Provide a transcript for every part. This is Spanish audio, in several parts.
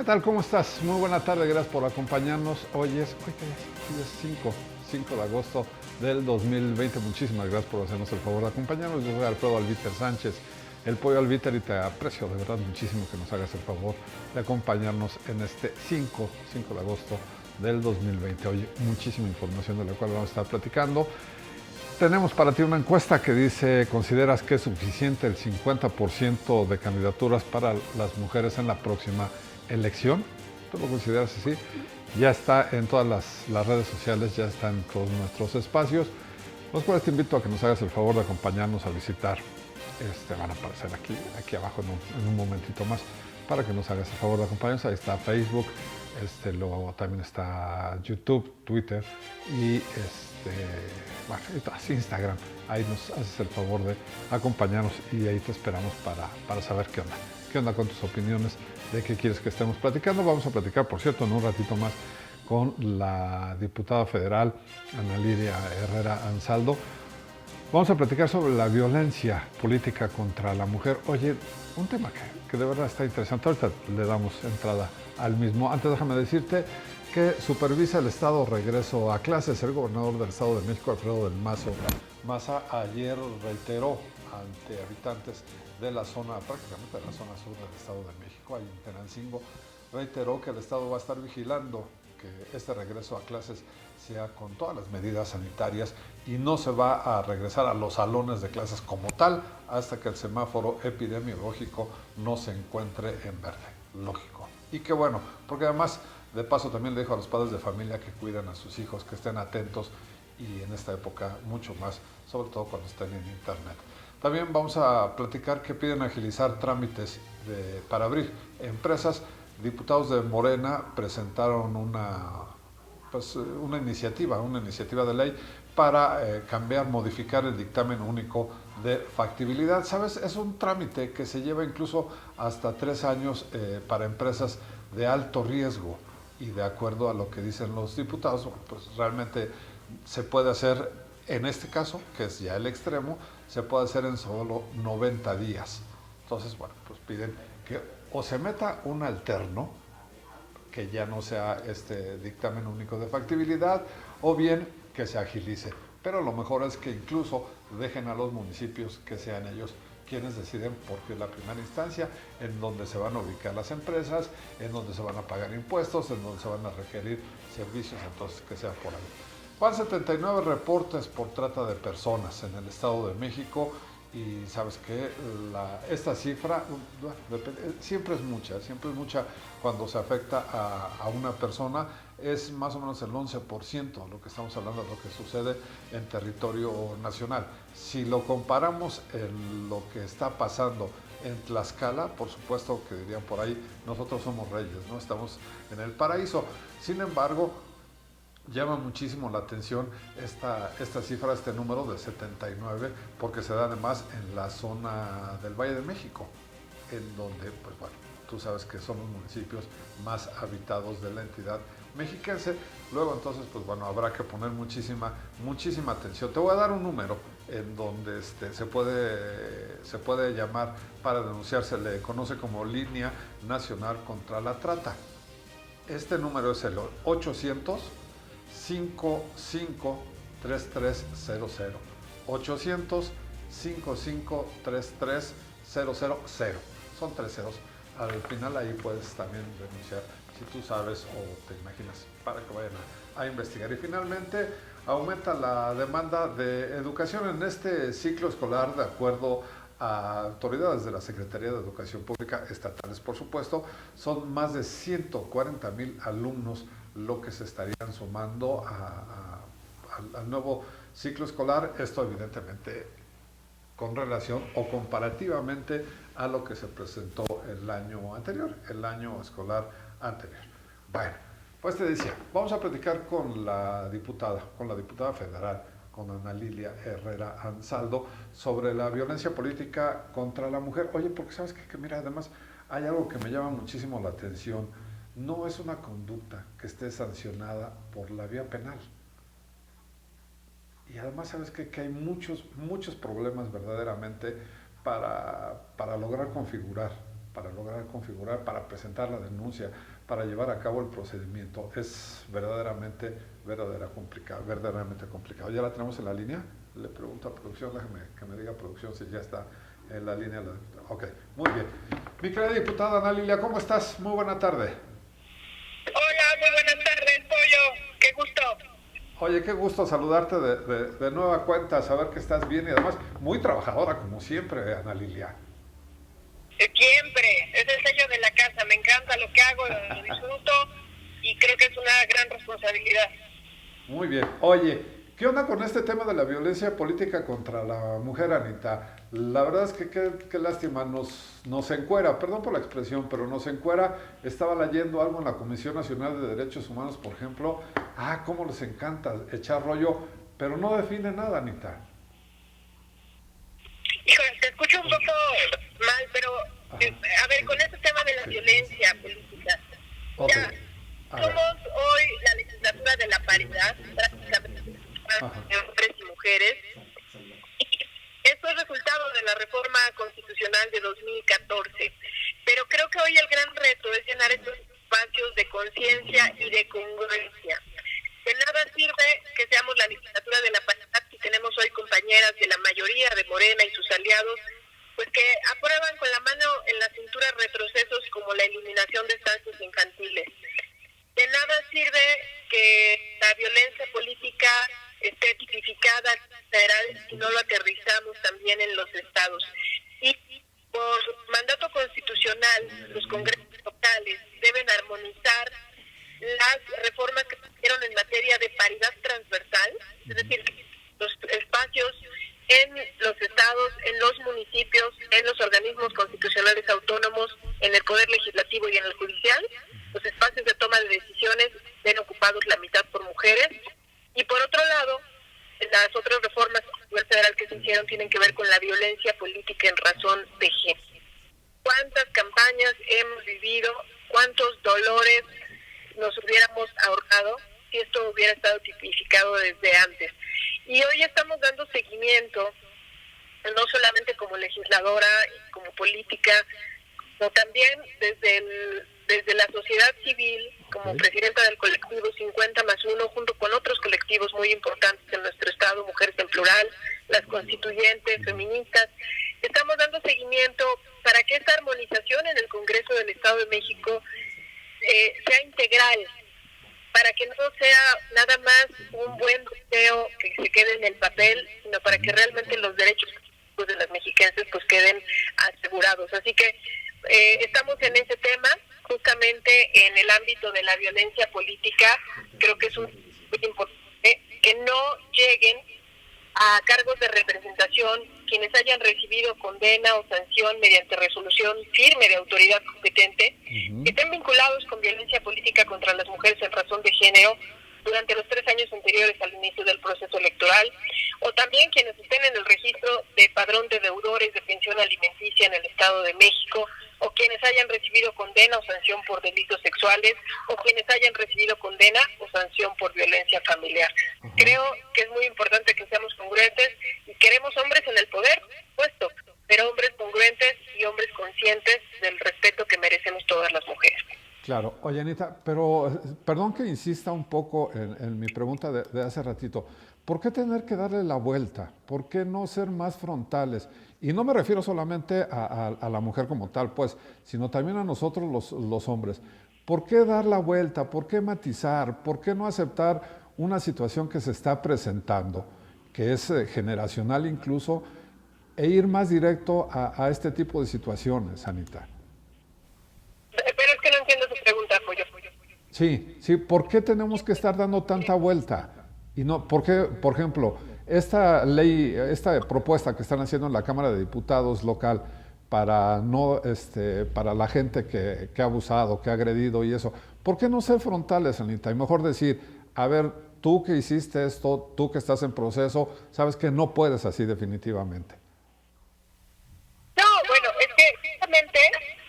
tal? ¿Cómo estás? Muy buena tarde, gracias por acompañarnos. Hoy es 5 de agosto del 2020. Muchísimas gracias por hacernos el favor de acompañarnos. Yo soy Alfredo Albiter Sánchez, el Pollo Albiter, y te aprecio de verdad muchísimo que nos hagas el favor de acompañarnos en este 5 de agosto del 2020. Hoy muchísima información de la cual vamos a estar platicando. Tenemos para ti una encuesta que dice: ¿consideras que es suficiente el 50% de candidaturas para las mujeres en la próxima elección? ¿Tú lo consideras así? Ya está en todas las redes sociales, ya está en todos nuestros espacios, los cuales te invito a que nos hagas el favor de acompañarnos a visitar. Van a aparecer aquí abajo en un momentito más, para que nos hagas el favor de acompañarnos. Ahí está Facebook, luego también está YouTube, Twitter y Instagram. Ahí nos haces el favor de acompañarnos y ahí te esperamos para saber qué onda con tus opiniones, de qué quieres que estemos platicando. Vamos a platicar, por cierto, en un ratito más con la diputada federal Ana Lilia Herrera Ansaldo. Vamos a platicar sobre la violencia política contra la mujer. Oye, un tema que de verdad está interesante. Ahorita le damos entrada al mismo. Antes déjame decirte que supervisa el Estado regreso a clases. El gobernador del Estado de México, Alfredo del Maza, ayer reiteró ante habitantes de la zona, prácticamente de la zona sur del Estado de México, ahí en Tenancingo, reiteró que el Estado va a estar vigilando que este regreso a clases sea con todas las medidas sanitarias y no se va a regresar a los salones de clases como tal hasta que el semáforo epidemiológico no se encuentre en verde. Lógico. Y qué bueno, porque además, de paso, también le dijo a los padres de familia que cuiden a sus hijos, que estén atentos, y en esta época mucho más, sobre todo cuando estén en internet. También vamos a platicar que piden agilizar trámites para abrir empresas. Diputados de Morena presentaron una iniciativa de ley para modificar el dictamen único de factibilidad. ¿Sabes? Es un trámite que se lleva incluso hasta 3 años para empresas de alto riesgo, y de acuerdo a lo que dicen los diputados, pues realmente se puede hacer, en este caso, que es ya el extremo, se puede hacer en solo 90 días. Entonces, bueno, pues piden que o se meta un alterno, que ya no sea este dictamen único de factibilidad, o bien que se agilice. Pero lo mejor es que incluso dejen a los municipios que sean ellos quienes deciden, porque es la primera instancia en donde se van a ubicar las empresas, en donde se van a pagar impuestos, en donde se van a requerir servicios, entonces que sea por ahí. Van 79 reportes por trata de personas en el Estado de México, y sabes que esta cifra siempre es mucha cuando se afecta a una persona. Es más o menos el 11% lo que estamos hablando de lo que sucede en territorio nacional. Si lo comparamos en lo que está pasando en Tlaxcala, por supuesto que dirían por ahí, nosotros somos reyes, ¿no? Estamos en el paraíso. Sin embargo, llama muchísimo la atención esta cifra, este número de 79, porque se da además en la zona del Valle de México, en donde, pues bueno, tú sabes que son los municipios más habitados de la entidad mexiquense. Luego, entonces, pues bueno, habrá que poner muchísima atención. Te voy a dar un número en donde se puede llamar para denunciar. Se le conoce como Línea Nacional contra la Trata. Este número es el 800 553300, 800 553300. Son 3 ceros al final. Ahí puedes también denunciar si tú sabes o te imaginas, para que vayan a investigar. Y finalmente, aumenta la demanda de educación en este ciclo escolar. De acuerdo a autoridades de la Secretaría de Educación Pública, estatales por supuesto, son más de 140,000 alumnos lo que se estarían sumando al nuevo ciclo escolar. Esto evidentemente con relación o comparativamente a lo que se presentó el año anterior, el año escolar anterior. Bueno, pues te decía, vamos a platicar con la diputada federal, con Ana Lilia Herrera Ansaldo, sobre la violencia política contra la mujer. Oye, porque sabes que mira, además hay algo que me llama muchísimo la atención. No es una conducta que esté sancionada por la vía penal. Y además sabes que hay muchos problemas verdaderamente para lograr configurar, para presentar la denuncia, para llevar a cabo el procedimiento. Es verdaderamente complicado. ¿Ya la tenemos en la línea? Le pregunto a producción, déjame que me diga producción si ya está en la línea. Ok, muy bien. Mi querida diputada Ana Lilia, ¿cómo estás? Muy buena tarde. Hola, muy buenas tardes, Pollo. Qué gusto. Oye, qué gusto saludarte de nueva cuenta, saber que estás bien y además muy trabajadora como siempre, Ana Lilia. Siempre. Es el sello de la casa. Me encanta lo que hago, lo disfruto y creo que es una gran responsabilidad. Muy bien. Oye, ¿qué onda con este tema de la violencia política contra la mujer, Anita? La verdad es que qué lástima, nos encuera, perdón por la expresión, pero nos encuera. Estaba leyendo algo en la Comisión Nacional de Derechos Humanos, por ejemplo. Cómo les encanta echar rollo, pero no define nada, Anita. Híjole, te escucho un poco mal, pero a ver, con este tema de la violencia política. Ok. Ya, somos hoy la legislatura de la paridad, prácticamente de hombres y mujeres. Esto es resultado de la reforma constitucional de 2014. Pero creo que hoy el gran reto es llenar estos espacios de conciencia y de congruencia. De nada sirve que seamos la legislatura de la paridad si tenemos hoy compañeras de la mayoría de Morena y sus aliados, pues que aprueban con la mano en la cintura retrocesos como la eliminación de estancias infantiles. De nada sirve que la violencia política esté tipificada federal si no lo aterrizamos también en los estados. Y por mandato constitucional, los congresos locales deben armonizar las reformas que se hicieron en materia de paridad transversal, es decir, los espacios en los estados, en los municipios, en los organismos constitucionales autónomos, en el poder legislativo y en el judicial, los espacios de toma de decisiones ven ocupados la mitad por mujeres. Y por otro lado, las otras reformas a nivel federal que se hicieron tienen que ver con la violencia política en razón de género. ¿Cuántas campañas hemos vivido? ¿Cuántos dolores nos hubiéramos ahorrado si esto hubiera estado tipificado desde antes? Y hoy estamos dando seguimiento, no solamente como legisladora y como política, sino también desde la sociedad civil, como presidenta del colectivo 50+1, junto con otros colectivos muy importantes en nuestro estado, Mujeres en Plural, las constituyentes, feministas. Estamos dando seguimiento para que esta armonización en el Congreso del Estado de México sea integral, para que no sea nada más un buen deseo que se quede en el papel, sino para que realmente los derechos de las mexiquenses pues queden asegurados. Así que estamos en ese tema, justamente en el ámbito de la violencia política. Creo que es muy importante que no lleguen a cargos de representación quienes hayan recibido condena o sanción mediante resolución firme de autoridad competente, que estén vinculados con violencia política contra las mujeres en razón de género durante los 3 años anteriores al inicio del proceso electoral, o también quienes estén en el registro de padrón de deudores de pensión alimenticia en el Estado de México, o quienes hayan recibido condena o sanción por delitos sexuales, o quienes hayan recibido condena o sanción por violencia familiar. Creo que es muy importante que seamos congruentes y queremos hombres en el poder, por supuesto, pero hombres congruentes y hombres conscientes del respeto que merecemos todas las mujeres. Claro. Oye, Anita, pero perdón que insista un poco en mi pregunta de hace ratito. ¿Por qué tener que darle la vuelta? ¿Por qué no ser más frontales? Y no me refiero solamente a la mujer como tal, pues, sino también a nosotros los hombres. ¿Por qué dar la vuelta? ¿Por qué matizar? ¿Por qué no aceptar una situación que se está presentando, que es generacional incluso, e ir más directo a este tipo de situaciones, Anita? Pero es que no entiendo su pregunta, Pollo. Sí, ¿por qué tenemos que estar dando tanta vuelta? Y no, ¿por qué, por ejemplo, esta ley, esta propuesta que están haciendo en la Cámara de Diputados local para para la gente que ha abusado, que ha agredido y eso, ¿por qué no ser frontales, Anita? Y mejor decir, a ver, tú que hiciste esto, tú que estás en proceso, sabes que no puedes así definitivamente. No, bueno, es que justamente,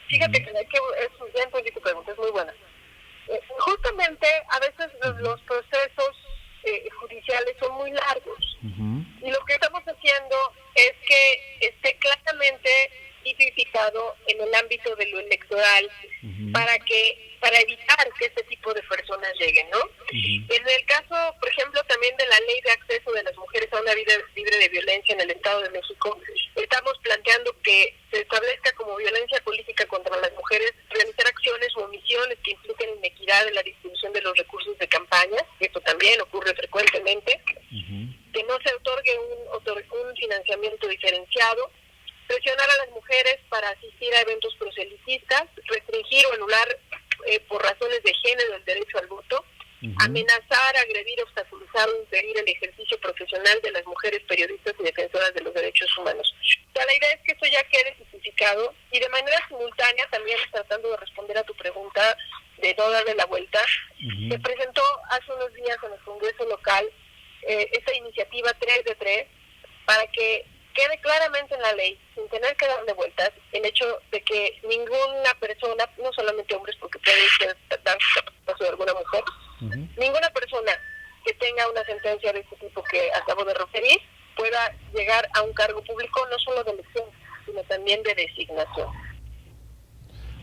fíjate que ya entendí tu pregunta, es muy buena. Justamente a veces los procesos judiciales son muy largos y lo que estamos haciendo es que esté claramente tipificado en el ámbito de lo electoral para que para evitar que este tipo de personas lleguen, ¿no? En el caso, por ejemplo, también de la ley de acceso de las mujeres a una vida libre de violencia en el Estado de México, estamos planteando que se establezca como violencia política contra las mujeres realizar acciones o omisiones que impliquen inequidad en la distribución de los recursos de campaña, esto también ocurre frecuentemente, que no se otorgue un financiamiento diferenciado, presionar a las mujeres para asistir a eventos proselitistas, restringir o anular por razones de género el derecho al voto, amenazar, agredir, obstaculizar o impedir el ejercicio profesional de las mujeres periodistas y defensoras de los derechos humanos. O sea, la idea es que esto ya quede tipificado y de manera simultánea, también tratando de responder a tu pregunta, de no darle la vuelta, se presentó hace unos días en el Congreso local esta iniciativa 3 de 3 para que quede claramente en la ley, sin tener que darle vueltas, el hecho de que ninguna persona, no solamente hombres, porque puede dar caso de alguna mujer, ninguna persona que tenga una sentencia de este tipo que acabo de referir pueda llegar a un cargo público, no solo de elección, sino también de designación.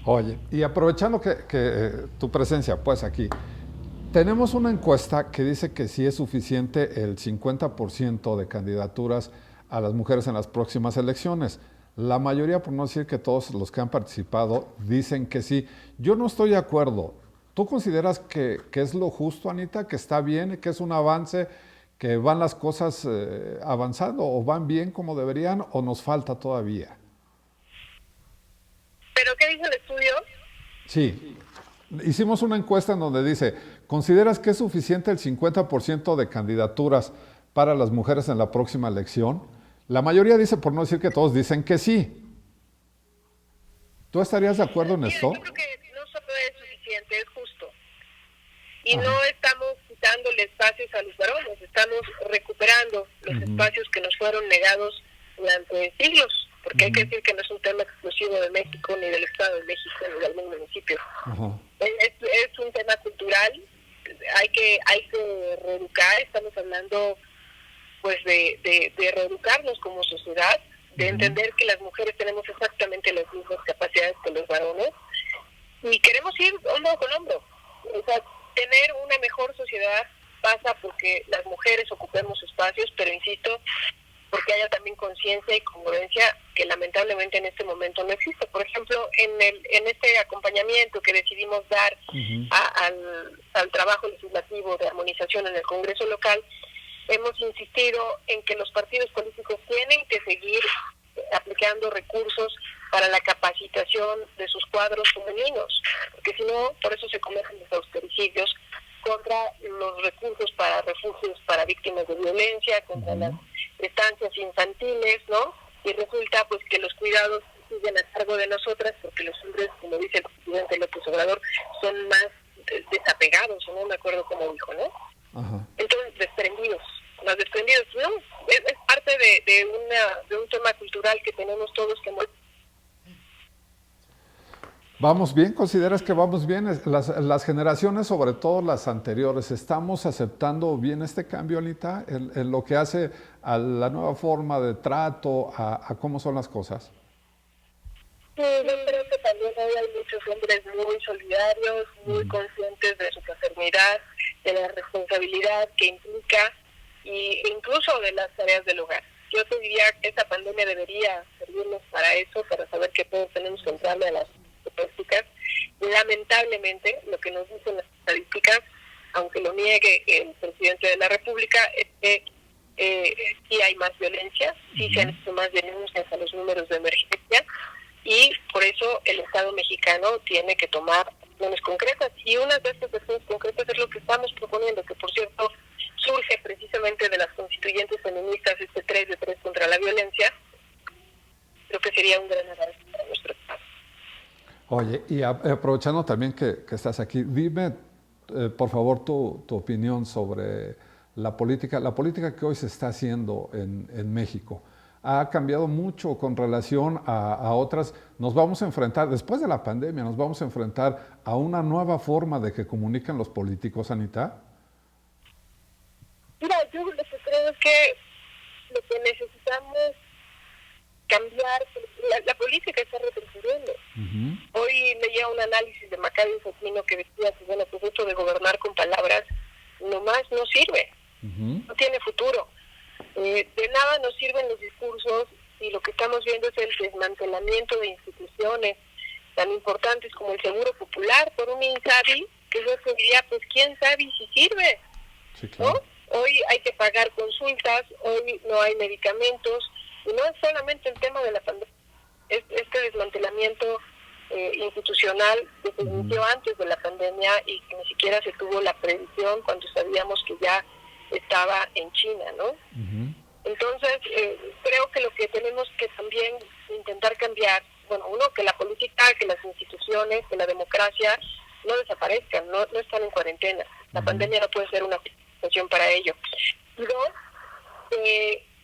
Oye, y aprovechando que tu presencia, pues aquí, tenemos una encuesta que dice que sí es suficiente el 50% de candidaturas a las mujeres en las próximas elecciones. La mayoría, por no decir que todos los que han participado, dicen que sí. Yo no estoy de acuerdo. ¿Tú consideras que es lo justo, Anita, que está bien, que es un avance, que van las cosas avanzando o van bien como deberían o nos falta todavía? ¿Pero qué dice el estudio? Sí. Hicimos una encuesta en donde dice, ¿consideras que es suficiente el 50% de candidaturas para las mujeres en la próxima elección? La mayoría dice, por no decir que todos, dicen que sí. ¿Tú estarías de acuerdo en esto? Yo creo que no solo es suficiente, es justo. Y no estamos quitándole espacios a los varones, estamos recuperando los espacios que nos fueron negados durante siglos. Porque hay que decir que no es un tema exclusivo de México, ni del Estado de México, ni de algún municipio. Es un tema cultural, hay que reeducar, estamos hablando pues de reeducarnos como sociedad, de entender que las mujeres tenemos exactamente las mismas capacidades que los varones, y queremos ir hombro con hombro. O sea, tener una mejor sociedad pasa porque las mujeres ocupemos espacios, pero insisto, porque haya también conciencia y congruencia que lamentablemente en este momento no existe. Por ejemplo, en este acompañamiento que decidimos dar al trabajo legislativo de armonización en el Congreso local, hemos insistido en que los partidos políticos tienen que seguir aplicando recursos para la capacitación de sus cuadros femeninos, porque si no, por eso se cometen los austericidios contra los recursos para refugios para víctimas de violencia, contra las estancias infantiles, ¿no? Y resulta pues que los cuidados siguen a cargo de nosotras porque los hombres, como dice el presidente López Obrador, son más desapegados, no me acuerdo cómo dijo, ¿no? Entonces, desprendidos, más desprendidos, ¿no? Es parte de un tema cultural que tenemos todos que ¿Vamos bien? ¿Consideras que vamos bien? Las generaciones, sobre todo las anteriores, ¿estamos aceptando bien este cambio, Anita, en lo que hace a la nueva forma de trato, a cómo son las cosas? Yo creo que también hay muchos hombres muy solidarios, muy conscientes de su paternidad, de la responsabilidad que implica e incluso de las tareas del hogar. Yo te diría que esta pandemia debería servirnos para eso, para saber que todos tenemos que entrarle a las estadísticas. Lamentablemente, lo que nos dicen las estadísticas, aunque lo niegue el presidente de la República, es que sí hay más violencia, sí se han hecho más denuncias a los números de emergencia, y por eso el Estado mexicano tiene que tomar acciones concretas, y una de estas acciones concretas es lo que estamos proponiendo, que por cierto surge precisamente de las constituyentes feministas, este 3 de 3 contra la violencia. Creo que sería un gran avance para nuestro Estado. Oye, y aprovechando también que estás aquí, dime por favor tu opinión sobre la política que hoy se está haciendo en México. Ha cambiado mucho con relación a otras. Nos vamos a enfrentar, después de la pandemia, nos vamos a enfrentar a una nueva forma de que comunican los políticos, Anita. Mira, yo lo que creo es que lo que necesitamos cambiar, la política está retrocediendo. Hoy hoy leía un análisis de Macario Sotmino que decía que, bueno, pues esto de gobernar con palabras nomás no sirve, no tiene futuro. De nada nos sirven los discursos y lo que estamos viendo es el desmantelamiento de instituciones tan importantes como el Seguro Popular por un INSABI, que yo diría, pues quién sabe si sirve, sí, claro. ¿no? Hoy hay que pagar consultas, hoy no hay medicamentos, y no es solamente el tema de la pandemia, es este desmantelamiento institucional que se inició antes de la pandemia y que ni siquiera se tuvo la previsión cuando sabíamos que ya estaba en China, ¿no? Entonces, creo que lo que tenemos que también intentar cambiar, bueno, uno, que la política, que las instituciones, que la democracia no desaparezcan, no están en cuarentena. La pandemia no puede ser una justificación para ello. Y dos,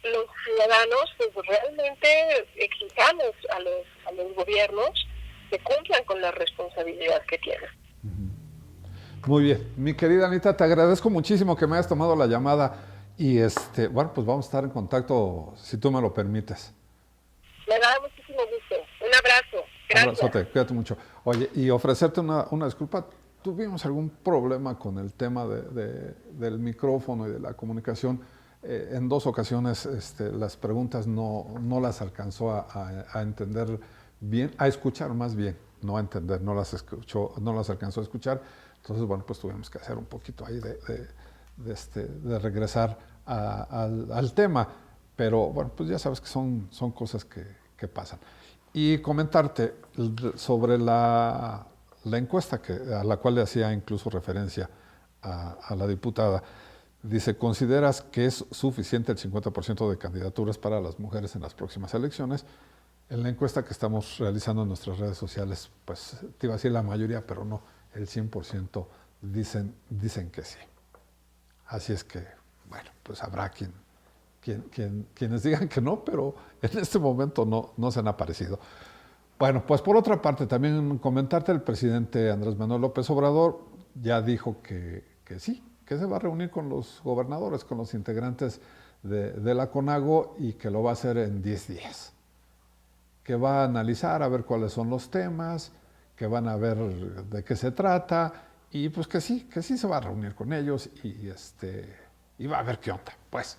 los ciudadanos pues realmente exijamos a los gobiernos que cumplan con la responsabilidad que tienen. Muy bien, mi querida Anita, te agradezco muchísimo que me hayas tomado la llamada y bueno, pues vamos a estar en contacto si tú me lo permites. Me da muchísimo gusto. Un abrazo. Gracias. Abrazote, cuídate mucho. Oye, y ofrecerte una disculpa, tuvimos algún problema con el tema del micrófono y de la comunicación. En 2 ocasiones las preguntas no las alcanzó a entender bien, a escuchar más bien, no a entender, no las alcanzó a escuchar. Entonces, bueno, pues tuvimos que hacer un poquito ahí de regresar al tema. Pero, bueno, pues ya sabes que son cosas que pasan. Y comentarte sobre la encuesta a la cual le hacía incluso referencia a la diputada. Dice, ¿consideras que es suficiente el 50% de candidaturas para las mujeres en las próximas elecciones? En la encuesta que estamos realizando en nuestras redes sociales, pues te iba a decir la mayoría, pero no, el 100% dicen que sí. Así es que, bueno, pues habrá quienes digan que no, pero en este momento no se han aparecido. Bueno, pues por otra parte, también comentarte, el presidente Andrés Manuel López Obrador ya dijo que sí, que se va a reunir con los gobernadores, con los integrantes de la CONAGO y que lo va a hacer en 10 días. Que va a analizar a ver cuáles son los temas, que van a ver de qué se trata y pues que sí se va a reunir con ellos y va a ver qué onda. Pues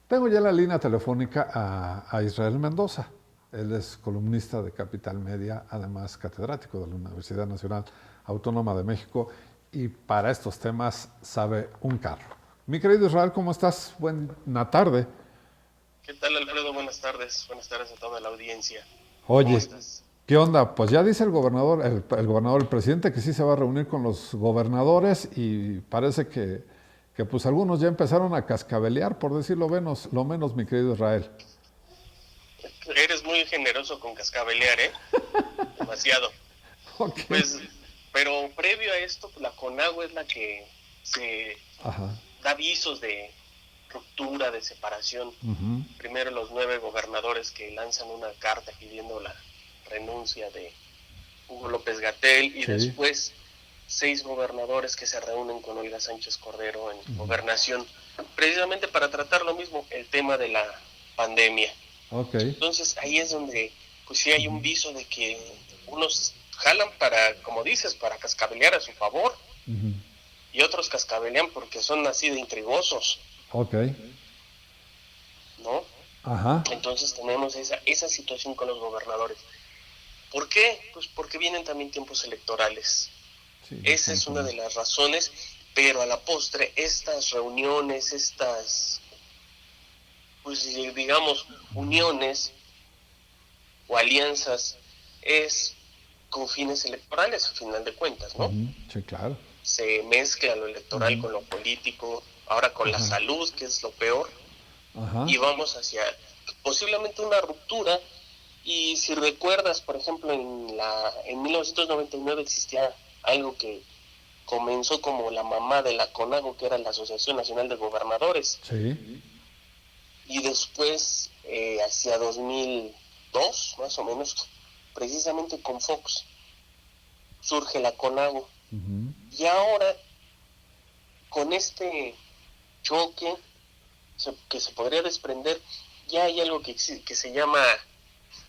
tengo ya la línea telefónica a Israel Mendoza. Él es columnista de Capital Media, además catedrático de la Universidad Nacional Autónoma de México y para estos temas sabe un carro. Mi querido Israel, ¿cómo estás? Buena tarde. ¿Qué tal, Alfredo? Buenas tardes a toda la audiencia. Oye, ¿qué onda? Pues ya dice el gobernador, el presidente, que sí se va a reunir con los gobernadores y parece que pues algunos ya empezaron a cascabelear, por decirlo lo menos, mi querido Israel. Eres muy generoso con cascabelear, ¿eh? Demasiado. Okay. Pues, pero previo a esto, la CONAGO es la que se da avisos de ruptura, de separación. Primero los 9 gobernadores que lanzan una carta pidiendo la renuncia de Hugo López-Gatell y después 6 gobernadores que se reúnen con Olga Sánchez Cordero en Gobernación, precisamente para tratar lo mismo, el tema de la pandemia. Okay. Entonces ahí es donde pues sí hay un viso de que unos jalan para, como dices, para cascabelear a su favor y otros cascabelean porque son así de intrigosos. Okay. ¿No? Ajá. Entonces tenemos esa situación con los gobernadores. ¿Por qué? Pues porque vienen también tiempos electorales. Sí, esa es una de las razones, pero a la postre estas reuniones, pues digamos, uniones o alianzas es con fines electorales, a final de cuentas, ¿no? Sí, claro. Se mezcla lo electoral con lo político, ahora con la salud, que es lo peor, y vamos hacia posiblemente una ruptura. Y si recuerdas, por ejemplo, en 1999 existía algo que comenzó como la mamá de la CONAGO, que era la Asociación Nacional de Gobernadores. Sí. Y después, hacia 2002, más o menos, precisamente con Fox, surge la CONAGO. Y ahora, con este choque que se podría desprender, ya hay algo que se llama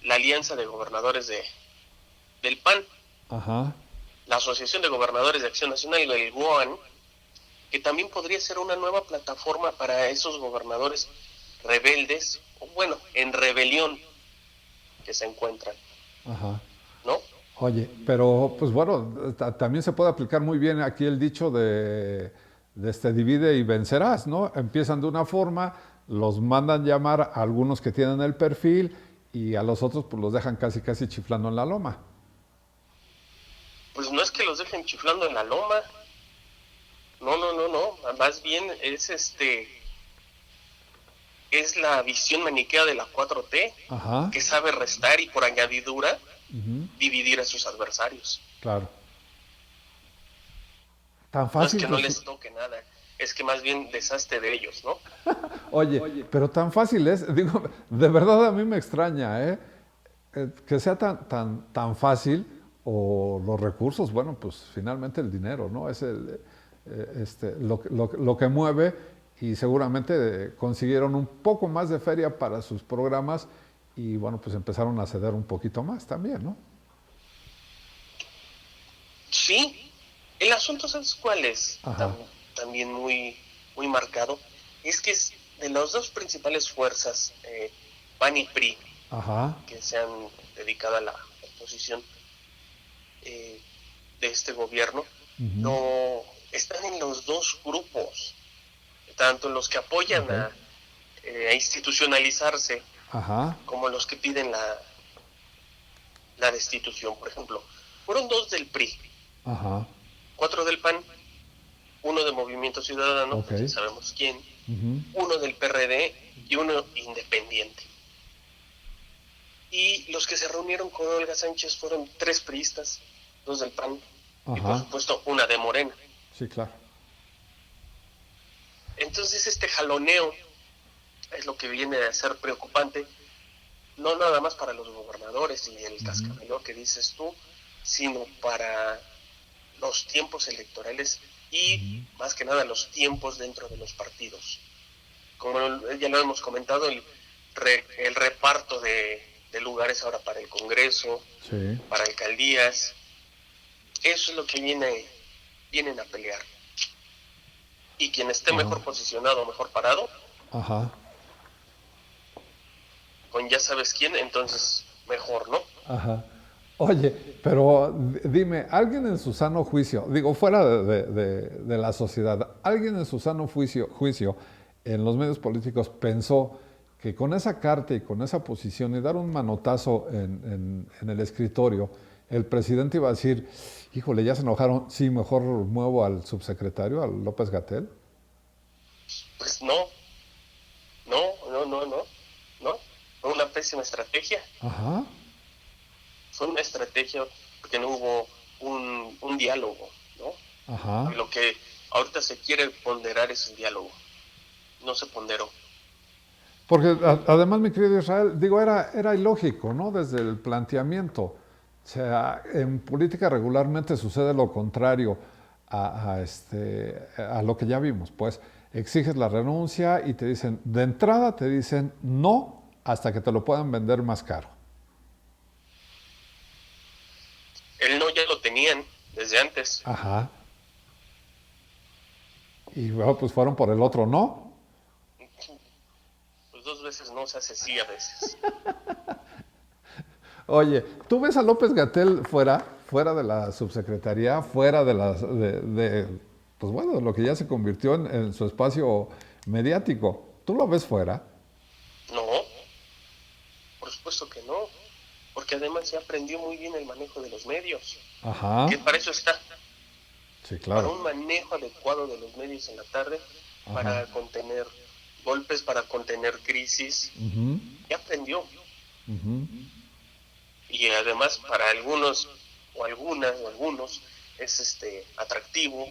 la Alianza de Gobernadores del PAN. Ajá. La Asociación de Gobernadores de Acción Nacional, el GOAN, que también podría ser una nueva plataforma para esos gobernadores rebeldes, o bueno, en rebelión que se encuentran. Ajá. ¿No? Oye, pero pues bueno, también se puede aplicar muy bien aquí el dicho de divide y vencerás, ¿no? Empiezan de una forma, los mandan llamar a algunos que tienen el perfil y a los otros pues los dejan casi casi chiflando en la loma. Pues no es que los dejen chiflando en la loma. No. Más bien es la visión maniquea de la 4T, Ajá. que sabe restar y por añadidura dividir a sus adversarios. Claro. Tan fácil. No es que no les toque nada, es que más bien deshazte de ellos, ¿no? Oye, pero tan fácil es, digo, de verdad a mí me extraña, que sea tan fácil, o los recursos, bueno, pues finalmente el dinero, ¿no? Es lo que mueve, y seguramente consiguieron un poco más de feria para sus programas y bueno, pues empezaron a ceder un poquito más también, ¿no? Sí, el asunto, ¿sabes cuál es? También muy, muy marcado, es que es de las dos principales fuerzas, PAN y PRI, que se han dedicado a la oposición de este gobierno, no están en los dos grupos, tanto los que apoyan a institucionalizarse, como los que piden la destitución. Por ejemplo, fueron 2 del PRI, 4 del PAN, 1 de Movimiento Ciudadano, ya sabemos quién, 1 del PRD y 1 independiente. Y los que se reunieron con Olga Sánchez fueron 3 priistas, 2 del PAN y por supuesto 1 de Morena. Sí, claro. Entonces este jaloneo es lo que viene a ser preocupante, no nada más para los gobernadores y el cascabeleo que dices tú, sino para los tiempos electorales y más que nada los tiempos dentro de los partidos. Como ya lo hemos comentado, el reparto de lugares ahora para el Congreso, para alcaldías, eso es lo que vienen a pelear. Y quien esté mejor posicionado, mejor parado, con ya sabes quién, entonces mejor, ¿no? Oye, pero dime, alguien en su sano juicio, digo, fuera de la sociedad, alguien en su sano juicio en los medios políticos pensó que con esa carta y con esa posición y dar un manotazo en el escritorio, el presidente iba a decir, híjole, ya se enojaron, sí, mejor muevo al subsecretario, al López-Gatell. Pues no. Fue una pésima estrategia. Fue una estrategia porque no hubo un diálogo, ¿no? Lo que ahorita se quiere ponderar es un diálogo. No se ponderó. Porque además, mi querido Israel, digo, era ilógico, ¿no? Desde el planteamiento. O sea, en política regularmente sucede lo contrario a lo que ya vimos. Pues exiges la renuncia y te dicen, de entrada te dicen no hasta que te lo puedan vender más caro. El no ya lo tenían desde antes. Y bueno, pues fueron por el otro no. Pues 2 veces no se hace sí a veces. Oye, ¿tú ves a López-Gatell fuera de la subsecretaría, fuera de pues bueno, de lo que ya se convirtió en su espacio mediático? ¿Tú lo ves fuera? No, por supuesto que no, porque además se aprendió muy bien el manejo de los medios. Que para eso está. Sí, claro. Para un manejo adecuado de los medios en la tarde, para contener golpes, para contener crisis. Ya aprendió. Y además para algunos o algunos es atractivo,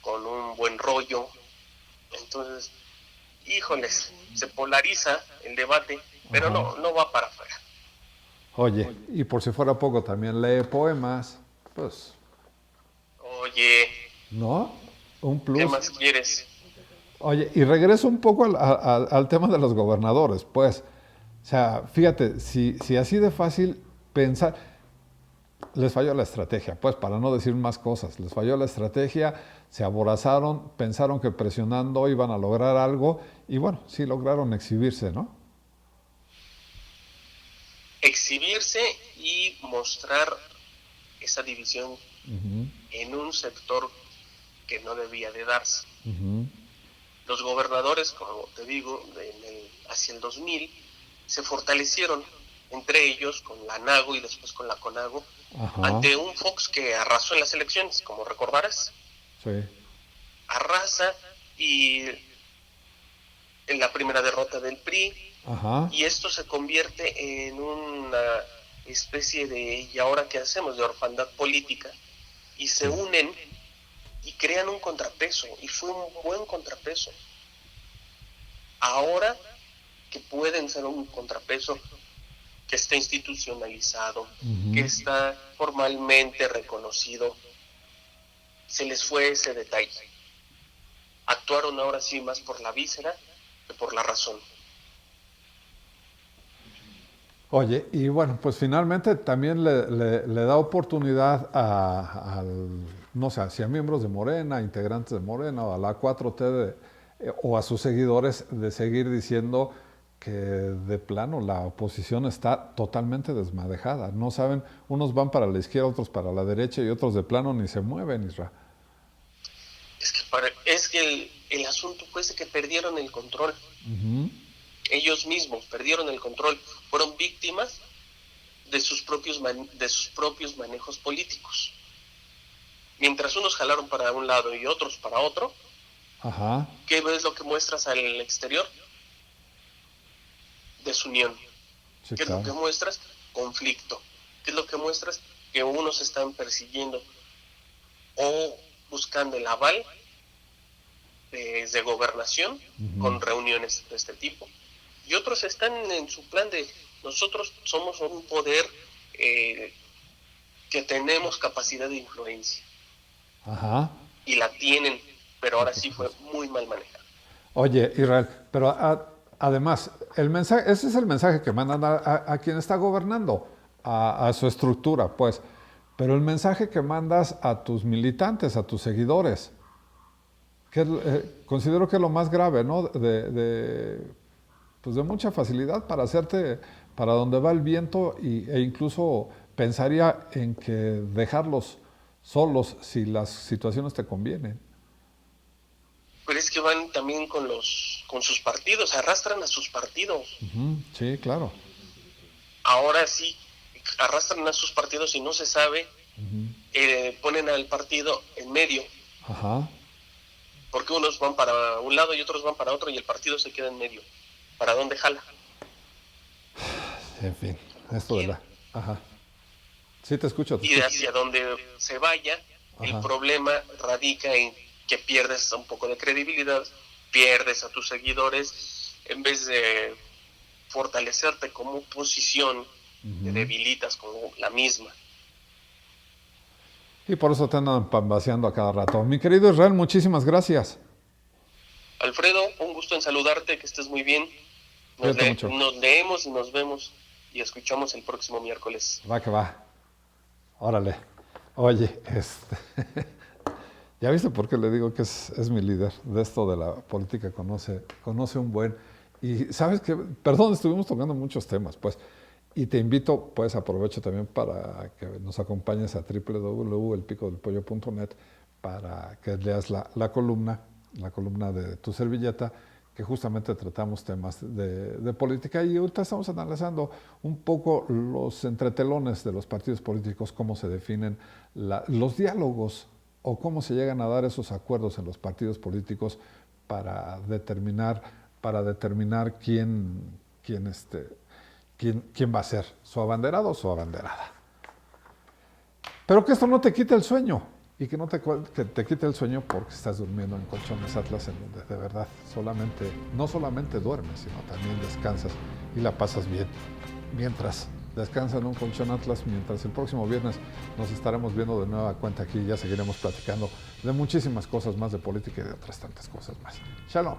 con un buen rollo. Entonces, híjoles, se polariza el debate, pero no va para afuera. Oye, y por si fuera poco, también lee poemas, pues... Oye... ¿No? Un plus. ¿Qué más quieres? Oye, y regreso un poco al tema de los gobernadores, pues. O sea, fíjate, si así de fácil pensar... les falló la estrategia, pues para no decir más cosas, les falló la estrategia, se aborazaron, pensaron que presionando iban a lograr algo y bueno, sí lograron exhibirse, ¿no? Exhibirse y mostrar esa división en un sector que no debía de darse. Los gobernadores, como te digo, hacia el 2000, se fortalecieron entre ellos con la NAGO y después con la CONAGO, ante un Fox que arrasó en las elecciones, como recordarás. Sí. Arrasa y en la primera derrota del PRI, y esto se convierte en una especie de ¿y ahora qué hacemos?, de orfandad política, y se unen y crean un contrapeso, y fue un buen contrapeso. Ahora que pueden ser un contrapeso que está institucionalizado, que está formalmente reconocido, se les fue ese detalle. Actuaron ahora sí más por la víscera que por la razón. Oye, y bueno, pues finalmente también le da oportunidad no sé, si a miembros de Morena, integrantes de Morena, o a la 4T o a sus seguidores, de seguir diciendo que de plano la oposición está totalmente desmadejada. No saben, unos van para la izquierda, otros para la derecha y otros de plano ni se mueven, Isra. Es que el asunto fue ese, que perdieron el control. Ellos mismos perdieron el control, fueron víctimas de sus propios manejos políticos. Mientras unos jalaron para un lado y otros para otro, ¿qué es lo que muestras al exterior? Desunión. Sí, ¿Qué es lo que muestras? Conflicto. ¿Qué es lo que muestras? Que unos están persiguiendo o buscando el aval de gobernación con reuniones de este tipo, y otros están en su plan de nosotros somos un poder que tenemos capacidad de influencia. Y la tienen, pero ahora sí fue muy mal manejada. Oye, Israel, pero además, ese es el mensaje que mandan a quien está gobernando, a su estructura, pues. Pero el mensaje que mandas a tus militantes, a tus seguidores, considero que es lo más grave, ¿no? Pues de mucha facilidad para hacerte para donde va el viento e incluso pensaría en que dejarlos solos si las situaciones te convienen. Pero es que van también con sus partidos, arrastran a sus partidos. Sí, claro. Ahora sí, arrastran a sus partidos y no se sabe, ponen al partido en medio. Porque unos van para un lado y otros van para otro y el partido se queda en medio. ¿Para dónde jala? En fin, esto de la... Sí, te escucho. Y hacia donde se vaya, el problema radica en que pierdes un poco de credibilidad, pierdes a tus seguidores, en vez de fortalecerte como oposición, te debilitas como la misma. Y por eso te andan pambaseando a cada rato. Mi querido Israel, muchísimas gracias. Alfredo, un gusto en saludarte, que estés muy bien. Nos leemos y nos vemos y escuchamos el próximo miércoles. Va que va. Órale. Oye, ¿ya viste por qué le digo que es mi líder? De esto de la política conoce un buen. Y sabes que, perdón, estuvimos tocando muchos temas, pues. Y te invito, pues aprovecho también para que nos acompañes a www.elpicodelpollo.net para que leas la columna de tu servilleta, que justamente tratamos temas de política. Y ahorita estamos analizando un poco los entretelones de los partidos políticos, cómo se definen los diálogos o cómo se llegan a dar esos acuerdos en los partidos políticos para determinar quién va a ser su abanderado o su abanderada. Pero que esto no te quite el sueño, y que te quite el sueño porque estás durmiendo en Colchones Atlas, en donde de verdad no solamente duermes, sino también descansas y la pasas bien. Mientras descansas en un Colchón Atlas, mientras el próximo viernes nos estaremos viendo de nueva cuenta aquí, ya seguiremos platicando de muchísimas cosas más de política y de otras tantas cosas más. Shalom.